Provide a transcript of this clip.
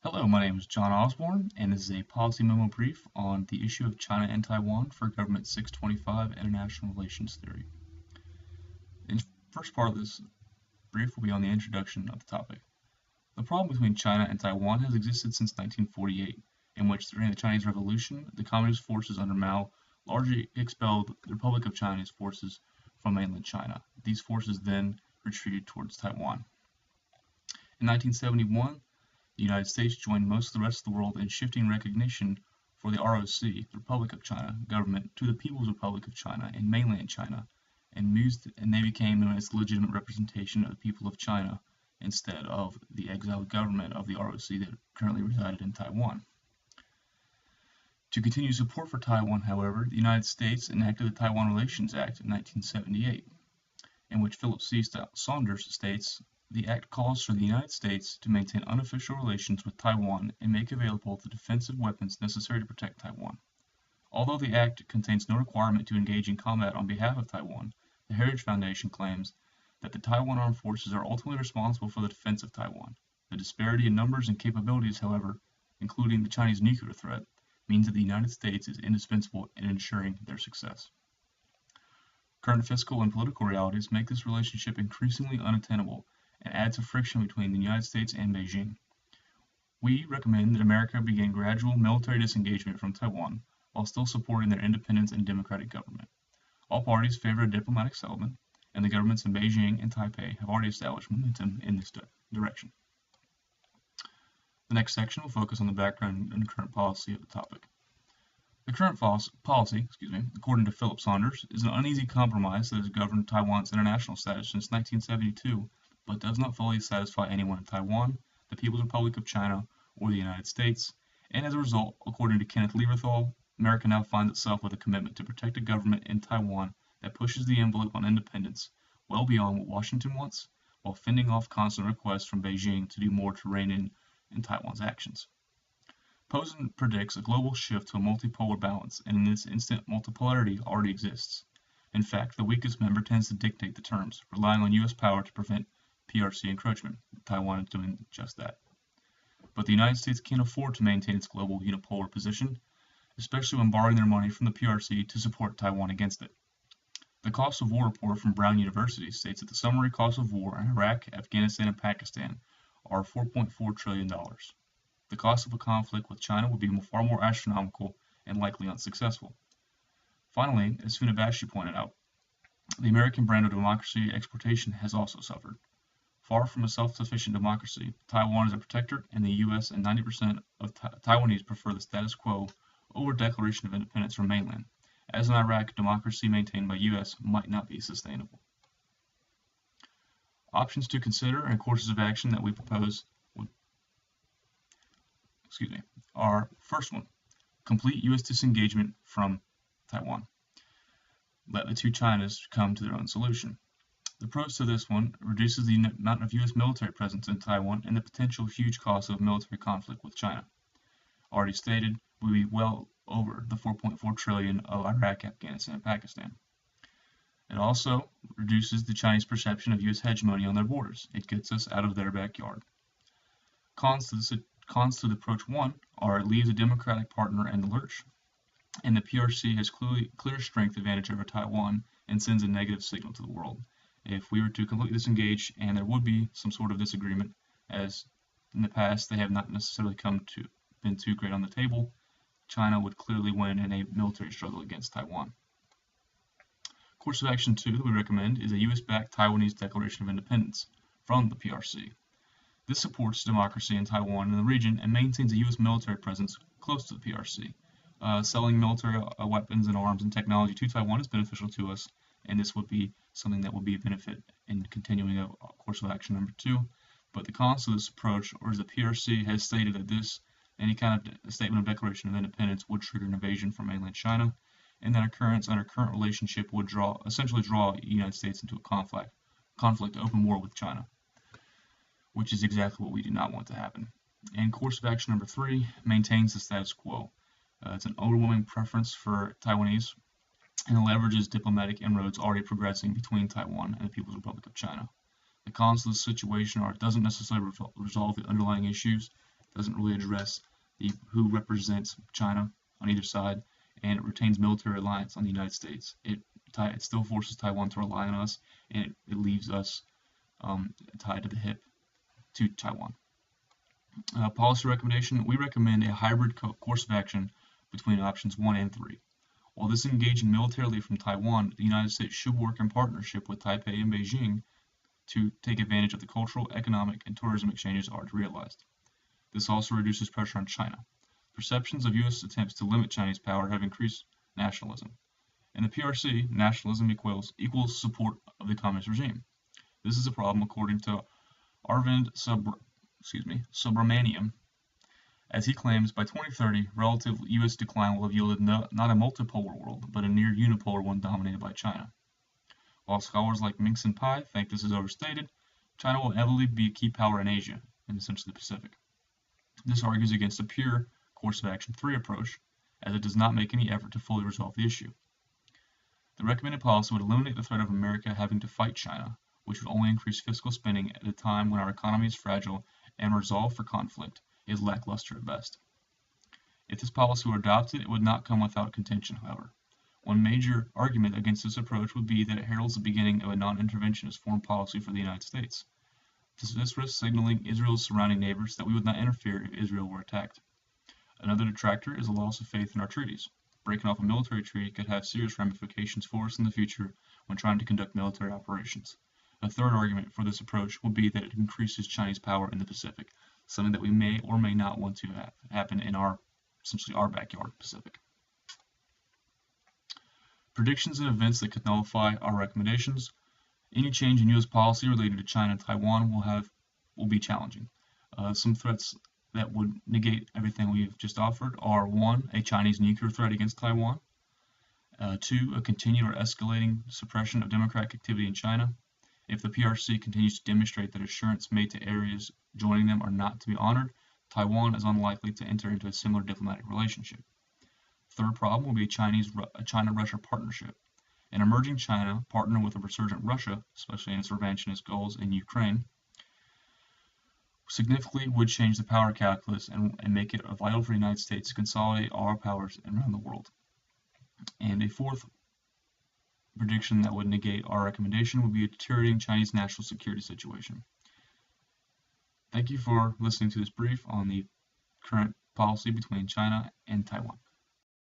Hello, my name is John Osborne, and this is a policy memo brief on the issue of China and Taiwan for Government 625 International Relations Theory. The first part of this brief will be on the introduction of the topic. The problem between China and Taiwan has existed since 1948, in which during the Chinese Revolution, the Communist forces under Mao largely expelled the Republic of China's forces from mainland China. These forces then retreated towards Taiwan. In 1971, the United States joined most of the rest of the world in shifting recognition for the ROC, the Republic of China, government to the People's Republic of China in mainland China, and they became known as the legitimate representation of the people of China instead of the exiled government of the ROC that currently resided in Taiwan. To continue support for Taiwan, however, the United States enacted the Taiwan Relations Act in 1978, in which Philip C. Saunders states, "The Act calls for the United States to maintain unofficial relations with Taiwan and make available the defensive weapons necessary to protect Taiwan." Although the Act contains no requirement to engage in combat on behalf of Taiwan, the Heritage Foundation claims that the Taiwan Armed Forces are ultimately responsible for the defense of Taiwan. The disparity in numbers and capabilities, however, including the Chinese nuclear threat, means that the United States is indispensable in ensuring their success. Current fiscal and political realities make this relationship increasingly unattainable and add to friction between the United States and Beijing. We recommend that America begin gradual military disengagement from Taiwan while still supporting their independence and democratic government. All parties favor a diplomatic settlement, and the governments in Beijing and Taipei have already established momentum in this direction. The next section will focus on the background and current policy of the topic. The current policy, according to Philip Saunders, is an uneasy compromise that has governed Taiwan's international status since 1972, but does not fully satisfy anyone in Taiwan, the People's Republic of China, or the United States, and as a result, according to Kenneth Lieberthal, America now finds itself with a commitment to protect a government in Taiwan that pushes the envelope on independence well beyond what Washington wants, while fending off constant requests from Beijing to do more to rein in Taiwan's actions. Posen predicts a global shift to a multipolar balance, and in this instant, multipolarity already exists. In fact, the weakest member tends to dictate the terms, relying on U.S. power to prevent PRC encroachment. Taiwan is doing just that. But the United States can't afford to maintain its global unipolar position, especially when borrowing their money from the PRC to support Taiwan against it. The Cost of War report from Brown University states that the summary costs of war in Iraq, Afghanistan, and Pakistan are $4.4 trillion. The cost of a conflict with China would be far more astronomical and likely unsuccessful. Finally, as Funabashi pointed out, the American brand of democracy exportation has also suffered. Far from a self-sufficient democracy, Taiwan is a protectorate, and the U.S. and 90% of Taiwanese prefer the status quo over declaration of independence from mainland. As in Iraq, democracy maintained by U.S. might not be sustainable. Options to consider and courses of action that we propose are first one, complete U.S. disengagement from Taiwan. Let the two Chinas come to their own solution. The pros to this one reduces the amount of U.S. military presence in Taiwan and the potential huge cost of military conflict with China. Already stated, we will be well over the $4.4 trillion of Iraq, Afghanistan, and Pakistan. It also reduces the Chinese perception of U.S. hegemony on their borders. It gets us out of their backyard. Cons to the approach one are it leaves a democratic partner in the lurch, and the PRC has clear strength advantage over Taiwan and sends a negative signal to the world. If we were to completely disengage and there would be some sort of disagreement, as in the past they have not necessarily been too great on the table, China would clearly win in a military struggle against Taiwan. Course of action 2 that we recommend is a US-backed Taiwanese declaration of independence from the PRC. This supports democracy in Taiwan and the region and maintains a U.S. military presence close to the PRC. Selling military weapons and arms and technology to Taiwan is beneficial to us, and this would be something that would be a benefit in continuing a course of action number 2. But the cons to this approach, or as the PRC has stated that any kind of statement of declaration of independence would trigger an invasion from mainland China, and that occurrence under current relationship would essentially draw the United States into a conflict, open war with China, which is exactly what we do not want to happen. And course of action number 3 maintains the status quo. It's an overwhelming preference for Taiwanese and leverages diplomatic inroads already progressing between Taiwan and the People's Republic of China. The cons of the situation are it doesn't necessarily resolve the underlying issues doesn't really address who represents China on either side, and it retains military alliance on the United States. It still forces Taiwan to rely on us, and it leaves us tied to the hip to Taiwan. Policy recommendation: we recommend a hybrid course of action between options 1 and 3. While disengaging militarily from Taiwan, the United States should work in partnership with Taipei and Beijing to take advantage of the cultural, economic, and tourism exchanges already realized. This also reduces pressure on China. Perceptions of U.S. attempts to limit Chinese power have increased nationalism. In the PRC, nationalism equals support of the communist regime. This is a problem according to Arvind Subramaniam, as he claims by 2030, relative U.S. decline will have yielded not a multipolar world, but a near unipolar one dominated by China. While scholars like Minx and Pai think this is overstated, China will inevitably be a key power in Asia, and essentially the Pacific. This argues against a pure course of action 3 approach, as it does not make any effort to fully resolve the issue. The recommended policy would eliminate the threat of America having to fight China, which would only increase fiscal spending at a time when our economy is fragile and resolve for conflict is lackluster at best. If this policy were adopted, it would not come without contention, however. One major argument against this approach would be that it heralds the beginning of a non-interventionist foreign policy for the United States. This risks signaling Israel's surrounding neighbors that we would not interfere if Israel were attacked. Another detractor is a loss of faith in our treaties. Breaking off a military treaty could have serious ramifications for us in the future when trying to conduct military operations. A third argument for this approach would be that it increases Chinese power in the Pacific, something that we may or may not want to have happen in essentially our backyard Pacific. Predictions and events that could nullify our recommendations. Any change in U.S. policy related to China and Taiwan will be challenging. Some threats that would negate everything we've just offered are 1. A Chinese nuclear threat against Taiwan, 2. A continued or escalating suppression of democratic activity in China. If the PRC continues to demonstrate that assurance made to areas joining them are not to be honored, Taiwan is unlikely to enter into a similar diplomatic relationship. Third problem will be a China-Russia partnership. An emerging China partner with a resurgent Russia, especially in its revanchist goals in Ukraine, significantly would change the power calculus and make it vital for the United States to consolidate all our powers around the world. And a fourth prediction that would negate our recommendation would be a deteriorating Chinese national security situation. Thank you for listening to this brief on the current policy between China and Taiwan.